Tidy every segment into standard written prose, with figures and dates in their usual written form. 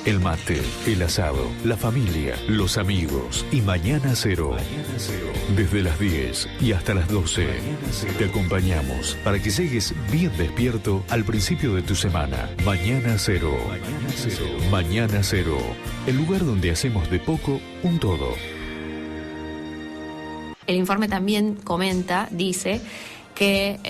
El mate, el asado, la familia, los amigos y Mañana Cero. Desde las 10 y hasta las 12 te acompañamos para que llegues bien despierto al principio de tu semana. Mañana Cero. Mañana Cero. El lugar donde hacemos de poco un todo. El informe también dice que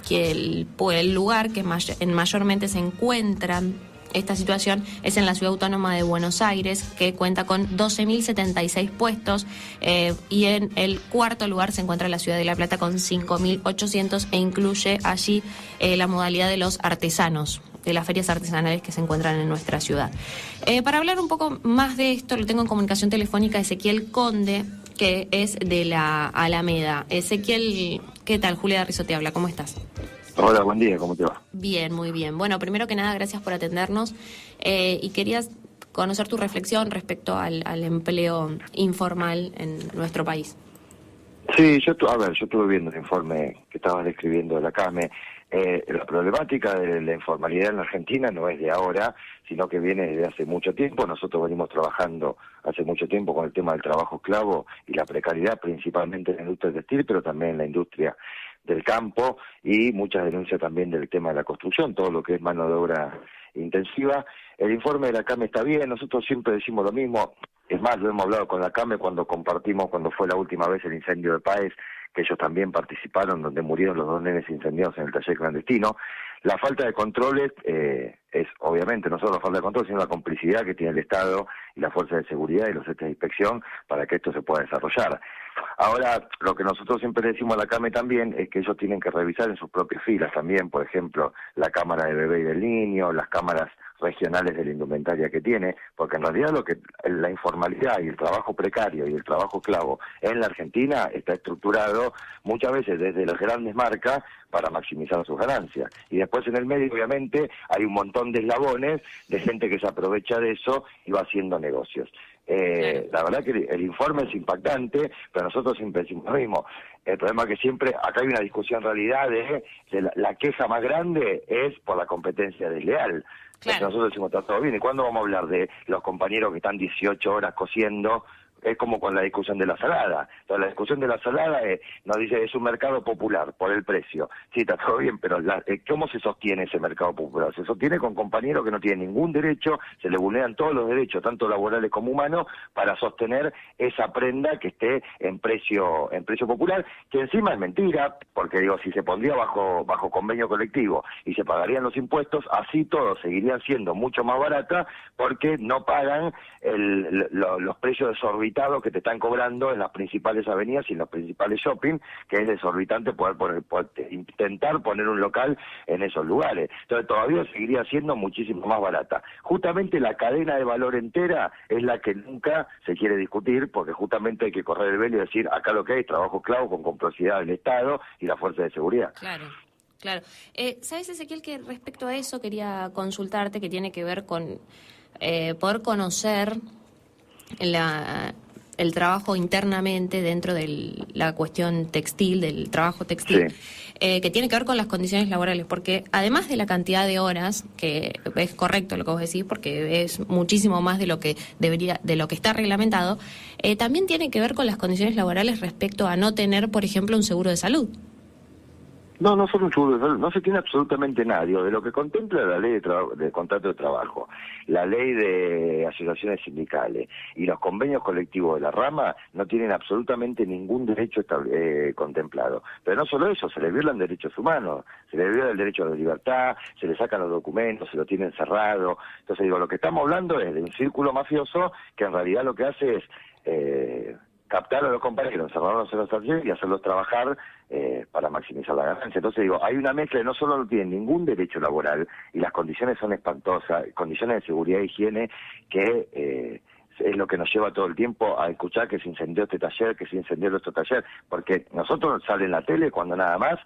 el lugar que mayormente se encuentran esta situación es en la Ciudad Autónoma de Buenos Aires, que cuenta con 12.076 puestos, y en el cuarto lugar se encuentra la Ciudad de La Plata con 5.800 e incluye allí la modalidad de los artesanos, de las ferias artesanales que se encuentran en nuestra ciudad. Para hablar un poco más de esto, lo tengo en comunicación telefónica a Ezequiel Conde, que es de la Alameda. Ezequiel, ¿qué tal? Julia de Rizzo te habla, ¿cómo estás? Hola, buen día, ¿cómo te va? Bien, muy bien. Bueno, primero que nada, gracias por atendernos y querías conocer tu reflexión respecto al empleo informal en nuestro país. Sí, yo estuve viendo el informe que estabas describiendo de la CAME. La problemática de la informalidad en la Argentina no es de ahora, sino que viene desde hace mucho tiempo. Nosotros venimos trabajando hace mucho tiempo con el tema del trabajo esclavo y la precariedad, principalmente en la industria textil, pero también en la industria del campo, y muchas denuncias también del tema de la construcción, todo lo que es mano de obra intensiva. El informe de la CAME está bien, nosotros siempre decimos lo mismo, es más, lo hemos hablado con la CAME cuando fue la última vez el incendio de Páez, que ellos también participaron, donde murieron los 2 nenes incendiados en el taller clandestino. La falta de controles es obviamente no solo la falta de control, sino la complicidad que tiene el Estado y la fuerza de seguridad y los entes de inspección para que esto se pueda desarrollar. Ahora, lo que nosotros siempre decimos a la CAME también es que ellos tienen que revisar en sus propias filas también, por ejemplo, la cámara de bebé y del niño, las cámaras regionales de la indumentaria que tiene, porque en realidad la informalidad y el trabajo precario y el trabajo esclavo en la Argentina está estructurado muchas veces desde las grandes marcas para maximizar sus ganancias. Y después en el medio, obviamente, hay un montón de eslabones de gente que se aprovecha de eso y va haciendo negocios. La verdad que el informe es impactante, pero nosotros siempre decimos lo mismo. El problema es que siempre, acá hay una discusión en realidad de la queja más grande es por la competencia desleal. Claro. Nosotros decimos, está todo bien. ¿Y cuándo vamos a hablar de los compañeros que están 18 horas cosiendo? Es como con la discusión de la salada. Entonces, la discusión de la salada nos dice es un mercado popular por el precio. Sí, está todo bien, pero ¿cómo se sostiene ese mercado popular? Se sostiene con compañeros que no tienen ningún derecho, se le vulneran todos los derechos, tanto laborales como humanos, para sostener esa prenda que esté en precio popular, que encima es mentira, porque digo, si se pondría bajo convenio colectivo y se pagarían los impuestos, así todo seguirían siendo mucho más barata, porque no pagan los precios desorbitados que te están cobrando en las principales avenidas y en los principales shopping, que es desorbitante poder intentar poner un local en esos lugares. Entonces todavía seguiría siendo muchísimo más barata. Justamente la cadena de valor entera es la que nunca se quiere discutir, porque justamente hay que correr el velo y decir, acá lo que hay es trabajo esclavo con complicidad del Estado y la fuerza de seguridad. Claro. Claro. ¿Sabes, Ezequiel, que respecto a eso quería consultarte, que tiene que ver con poder conocer el trabajo internamente dentro de la cuestión textil, del trabajo textil, sí, que tiene que ver con las condiciones laborales, porque además de la cantidad de horas, que es correcto lo que vos decís, porque es muchísimo más de lo que está reglamentado, también tiene que ver con las condiciones laborales respecto a no tener, por ejemplo, un seguro de salud. No solo un seguro de salud, no se tiene absolutamente nada. De lo que contempla la ley de contrato de trabajo, la ley de asociaciones sindicales y los convenios colectivos de la rama no tienen absolutamente ningún derecho contemplado. Pero no solo eso, se les violan derechos humanos, se les viola el derecho a la libertad, se les sacan los documentos, se lo tienen cerrado. Entonces lo que estamos hablando es de un círculo mafioso que en realidad lo que hace es captar a los compañeros, encerrarlos en los talleres y hacerlos trabajar para maximizar la ganancia. Entonces hay una mezcla de no solo no tienen ningún derecho laboral y las condiciones son espantosas, condiciones de seguridad e higiene que es lo que nos lleva todo el tiempo a escuchar que se incendió este taller, que se incendió el otro taller, porque nosotros sale en la tele cuando nada más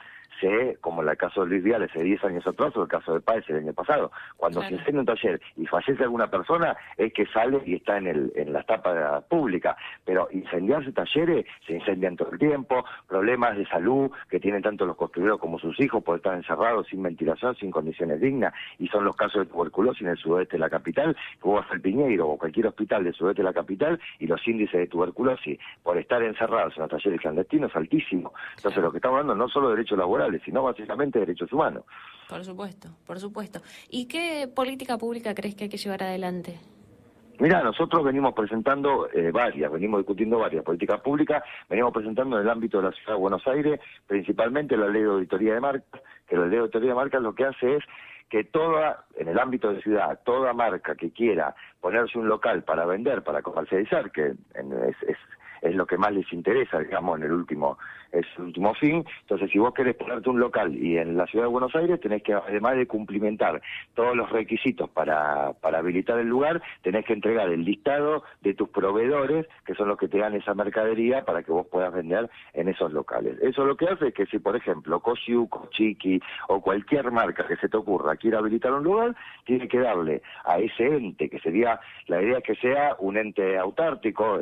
como en el caso de Luis Vial hace 10 años atrás, o el caso de Páez el año pasado, cuando se incendia un taller y fallece alguna persona, es que sale y está en la tapa pública, pero incendiarse talleres, se incendian todo el tiempo, problemas de salud que tienen tanto los constructores como sus hijos por estar encerrados sin ventilación, sin condiciones dignas, y son los casos de tuberculosis en el sudeste de la capital, que vos vas al Piñeiro o cualquier hospital del sudeste de la capital, y los índices de tuberculosis por estar encerrados en los talleres clandestinos es altísimo. Entonces lo que estamos hablando no solo de derechos laborales, sino básicamente de derechos humanos. Por supuesto, por supuesto. ¿Y qué política pública crees que hay que llevar adelante? Mira, nosotros venimos presentando venimos discutiendo varias políticas públicas, venimos presentando en el ámbito de la Ciudad de Buenos Aires, principalmente la Ley de Auditoría de Marcas, que la Ley de Auditoría de Marcas lo que hace es que en el ámbito de ciudad, toda marca que quiera ponerse un local para vender, para comercializar, que es lo que más les interesa, digamos, es el último fin. Entonces, si vos querés ponerte un local y en la Ciudad de Buenos Aires tenés que, además de cumplimentar todos los requisitos para habilitar el lugar, tenés que entregar el listado de tus proveedores, que son los que te dan esa mercadería para que vos puedas vender en esos locales. Eso lo que hace es que si, por ejemplo, Cosiu, Cochiqui o cualquier marca que se te ocurra quiere habilitar un lugar, tiene que darle a ese ente, que sería, la idea es que sea un ente autártico,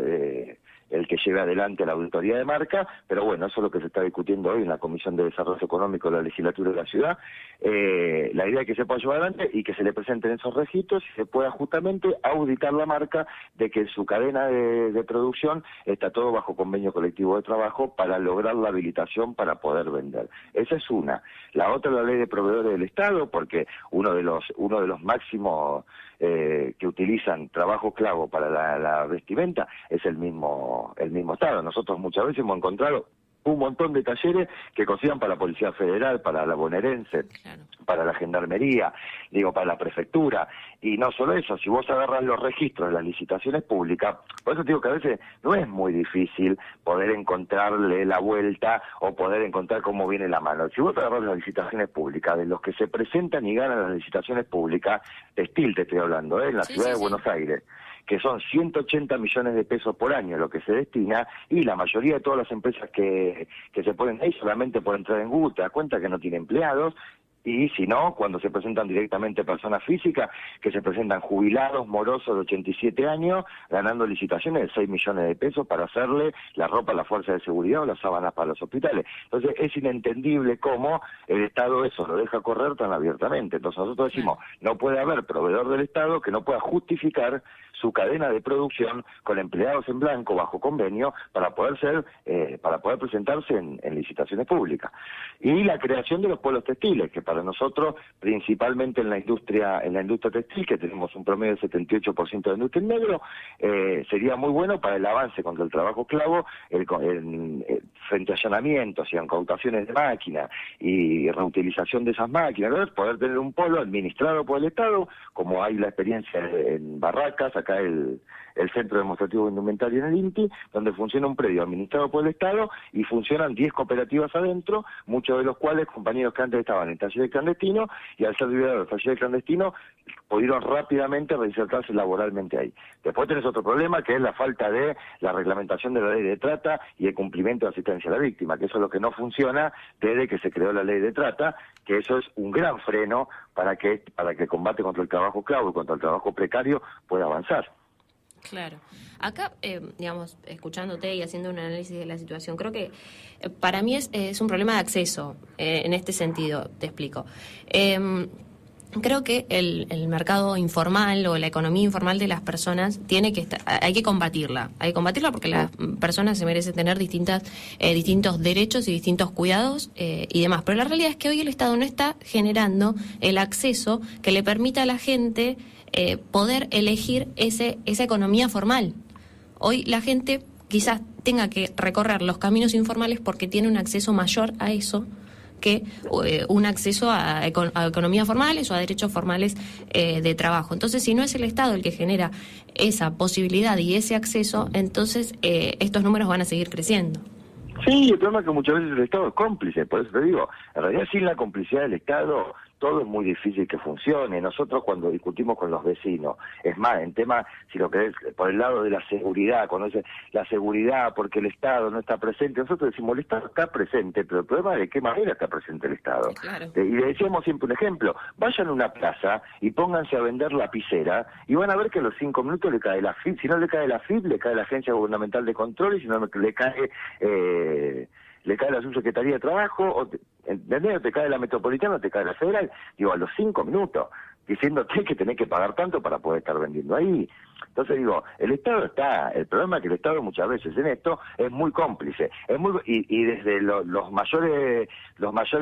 el que lleve adelante la auditoría de marca, pero bueno, eso es lo que se está discutiendo hoy en la Comisión de Desarrollo Económico de la Legislatura de la Ciudad. La idea es que se pueda llevar adelante y que se le presenten esos registros y se pueda justamente auditar la marca de que su cadena de producción está todo bajo convenio colectivo de trabajo para lograr la habilitación para poder vender. Esa es una. La otra es la ley de proveedores del Estado, porque uno de los máximos que utilizan trabajo esclavo para la vestimenta es el mismo Estado. Nosotros muchas veces hemos encontrado un montón de talleres que cocinan para la Policía Federal, para la bonaerense, claro, para la Gendarmería, para la Prefectura. Y no solo eso, si vos agarras los registros de las licitaciones públicas, por eso digo que a veces no es muy difícil poder encontrarle la vuelta o poder encontrar cómo viene la mano. Si vos agarras las licitaciones públicas, de los que se presentan y ganan las licitaciones públicas, textil te estoy hablando, en la ciudad de Buenos Aires, que son 180 millones de pesos por año lo que se destina, y la mayoría de todas las empresas que se ponen ahí solamente por entrar en Google te das cuenta que no tiene empleados, y si no, cuando se presentan directamente personas físicas, que se presentan jubilados, morosos de 87 años, ganando licitaciones de 6 millones de pesos para hacerle la ropa a la fuerza de seguridad o las sábanas para los hospitales. Entonces es inentendible cómo el Estado eso lo deja correr tan abiertamente. Entonces nosotros decimos, no puede haber proveedor del Estado que no pueda justificar su cadena de producción con empleados en blanco bajo convenio para poder presentarse en licitaciones públicas. Y la creación de los polos textiles, que para nosotros, principalmente en la industria textil, que tenemos un promedio del 78% de industria en negro, sería muy bueno para el avance contra el trabajo esclavo, frente a allanamientos y incautaciones de máquinas y reutilización de esas máquinas, ¿verdad? Poder tener un polo administrado por el Estado, como hay la experiencia en Barracas, acá el Centro Demostrativo de Indumentaria en el INTI, donde funciona un predio administrado por el Estado y funcionan 10 cooperativas adentro, muchos de los cuales compañeros que antes estaban en talleres clandestinos, y al ser liberados del taller clandestino pudieron rápidamente reinsertarse laboralmente ahí. Después tenés otro problema, que es la falta de la reglamentación de la ley de trata y el cumplimiento de asistencia a la víctima, que eso es lo que no funciona desde que se creó la ley de trata, que eso es un gran freno para que el combate contra el trabajo esclavo y contra el trabajo precario pueda avanzar. Claro. Acá, escuchándote y haciendo un análisis de la situación, creo que para mí es un problema de acceso, en este sentido, te explico. Creo que el mercado informal o la economía informal de las personas hay que combatirla. Hay que combatirla porque las personas se merecen tener distintos derechos y distintos cuidados y demás. Pero la realidad es que hoy el Estado no está generando el acceso que le permita a la gente poder elegir esa economía formal. Hoy la gente quizás tenga que recorrer los caminos informales porque tiene un acceso mayor a eso que un acceso a economías formales o a derechos formales de trabajo. Entonces, si no es el Estado el que genera esa posibilidad y ese acceso, entonces estos números van a seguir creciendo. Sí, el problema es que muchas veces el Estado es cómplice, por eso te digo, en realidad sin la complicidad del Estado todo es muy difícil que funcione. Nosotros cuando discutimos con los vecinos, es más, en tema, si lo querés, por el lado de la seguridad, cuando dice la seguridad porque el Estado no está presente, nosotros decimos el Estado está presente, pero el problema es de qué manera está presente el Estado. Claro. Y le decíamos siempre un ejemplo, vayan a una plaza y pónganse a vender lapicera y van a ver que a los 5 minutos le cae la FIP, si no le cae la FIP, le cae la Agencia Gubernamental de Control, y si no le cae la Subsecretaría de Trabajo, ¿entendés? O te cae la Metropolitana, o te cae la Federal, digo, a los 5 minutos, diciéndote que tenés que pagar tanto para poder estar vendiendo ahí. Entonces digo, el Estado está, el problema es que el Estado muchas veces en esto es muy cómplice, y desde los mayores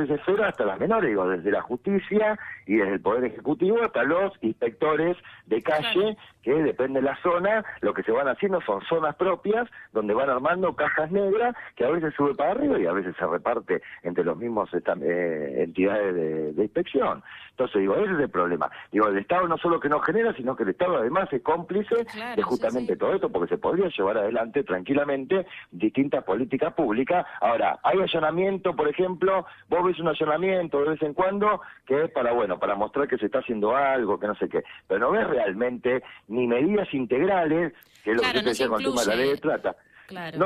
esferas hasta las menores, digo, desde la justicia y desde el Poder Ejecutivo hasta los inspectores de calle, que depende de la zona, lo que se van haciendo son zonas propias, donde van armando cajas negras, que a veces sube para arriba y a veces se reparte entre los mismos entidades de inspección. Entonces digo, ese es el problema. Digo, el Estado no solo que no genera, sino que el Estado además es cómplice de justamente todo esto, porque se podría llevar adelante tranquilamente distintas políticas públicas. Ahora, hay allanamiento, por ejemplo, vos ves un allanamiento de vez en cuando que es para mostrar que se está haciendo algo, que no sé qué, pero no ves realmente ni medidas integrales, que es lo que yo te decía con el tema de la ley de trata. Claro.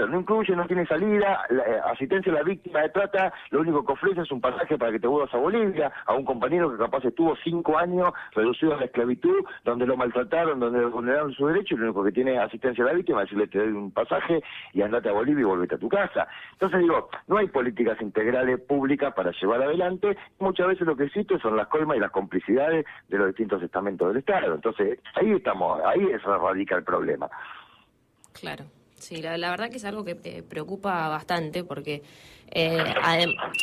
No incluye, no tiene salida, asistencia a la víctima de trata, lo único que ofrece es un pasaje para que te vuelvas a Bolivia, a un compañero que capaz estuvo 5 años reducido a la esclavitud, donde lo maltrataron, donde le vulneraron su derecho, y lo único que tiene asistencia a la víctima es decirle, te doy un pasaje y andate a Bolivia y volvete a tu casa. Entonces digo, no hay políticas integrales públicas para llevar adelante, muchas veces lo que existe son las coimas y las complicidades de los distintos estamentos del Estado. Entonces ahí radica el problema. Claro. Sí, la verdad que es algo que preocupa bastante porque,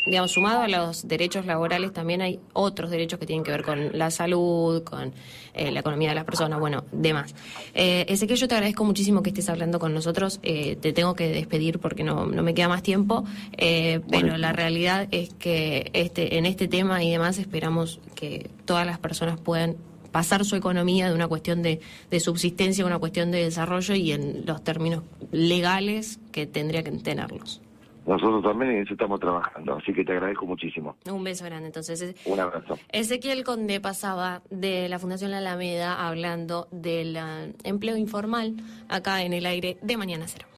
digamos, sumado a los derechos laborales también hay otros derechos que tienen que ver con la salud, con la economía de las personas, bueno, demás. Ezequiel, yo te agradezco muchísimo que estés hablando con nosotros. Te tengo que despedir porque no me queda más tiempo, pero la realidad es que en este tema y demás esperamos que todas las personas puedan pasar su economía de una cuestión de subsistencia a una cuestión de desarrollo y en los términos legales que tendría que tenerlos. Nosotros también en eso estamos trabajando, así que te agradezco muchísimo. Un beso grande, entonces. Un abrazo. Ezequiel Conde pasaba de la Fundación La Alameda hablando del empleo informal acá en el aire de Mañana Cero.